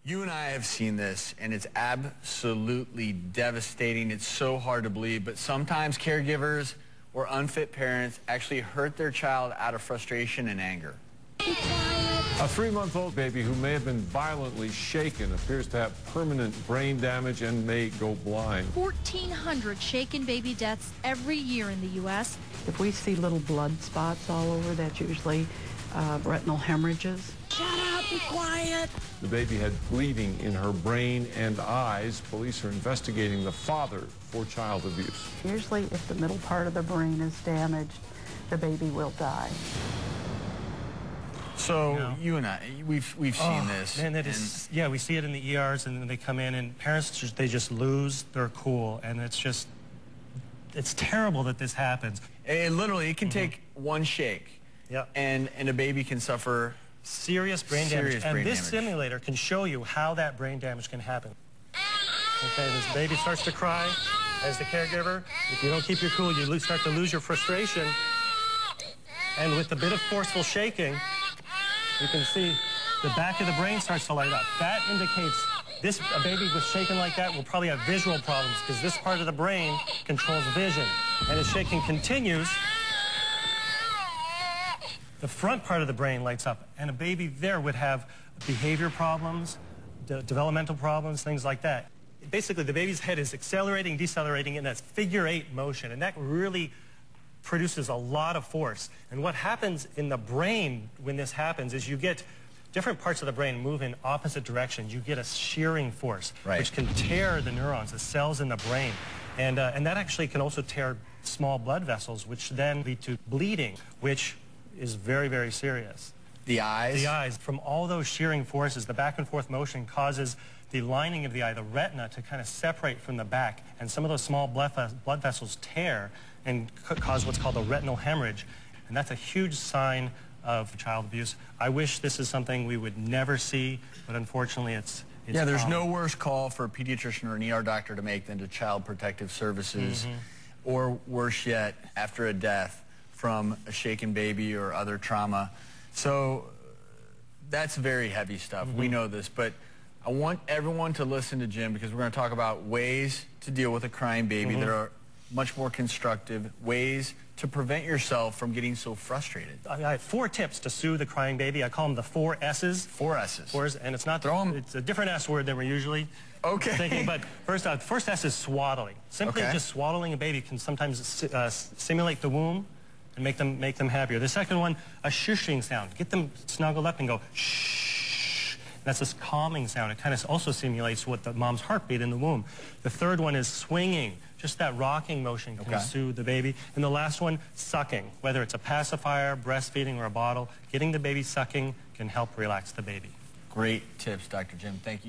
You and I have seen this, and it's absolutely devastating. It's so hard to believe, but sometimes caregivers or unfit parents actually hurt their child out of frustration and anger. A 3-month-old baby who may have been violently shaken appears to have permanent brain damage and may go blind. 1,400 shaken baby deaths every year in the U.S. If we see little blood spots all over, that's usually retinal hemorrhages. Shut up, be quiet. The baby had bleeding in her brain and eyes. Police are investigating the father for child abuse. Usually, if the middle part of the brain is damaged, the baby will die. So you and I, we've seen this. Man, yeah, we see it in the ERs, and then they come in, and parents they just lose their cool, and it's terrible that this happens. And literally, it can take one shake, and a baby can suffer serious brain damage. And this simulator can show you how that brain damage can happen. Okay, this baby starts to cry. As the caregiver, if you don't keep your cool, you start to lose your frustration. And with a bit of forceful shaking, you can see the back of the brain starts to light up. That indicates a baby with shaking like that will probably have visual problems because this part of the brain controls vision. And as shaking continues, the front part of the brain lights up, and a baby there would have behavior problems, developmental problems, things like that. Basically, the baby's head is accelerating, decelerating in a figure-8 motion, and that really produces a lot of force. And what happens in the brain when this happens is you get different parts of the brain move in opposite directions. You get a shearing force, which can tear the neurons, the cells in the brain. And that actually can also tear small blood vessels, which then lead to bleeding, which is very, very serious. The eyes? The eyes. From all those shearing forces, the back and forth motion causes the lining of the eye, the retina, to kind of separate from the back. And some of those small blood vessels tear and cause what's called a retinal hemorrhage. And that's a huge sign of child abuse. I wish this is something we would never see, but unfortunately it's yeah, there's no worse call for a pediatrician or an ER doctor to make than to Child Protective Services, or worse yet, after a death from a shaken baby or other trauma. So that's very heavy stuff. We know this, but I want everyone to listen to Jim because we're going to talk about ways to deal with a crying baby that are much more constructive, ways to prevent yourself from getting so frustrated. I have 4 tips to soothe the crying baby. I call them the 4 S's. 4 S's. And it's not it's a different S word than we're usually thinking. But first S is swaddling. Simply just swaddling a baby can sometimes simulate the womb and make them happier. The second one, a shushing sound. Get them snuggled up and go shh. That's this calming sound. It kind of also simulates what the mom's heartbeat in the womb. The third one is swinging. Just that rocking motion can soothe the baby. And the last one, sucking. Whether it's a pacifier, breastfeeding, or a bottle, getting the baby sucking can help relax the baby. Great tips, Dr. Jim. Thank you.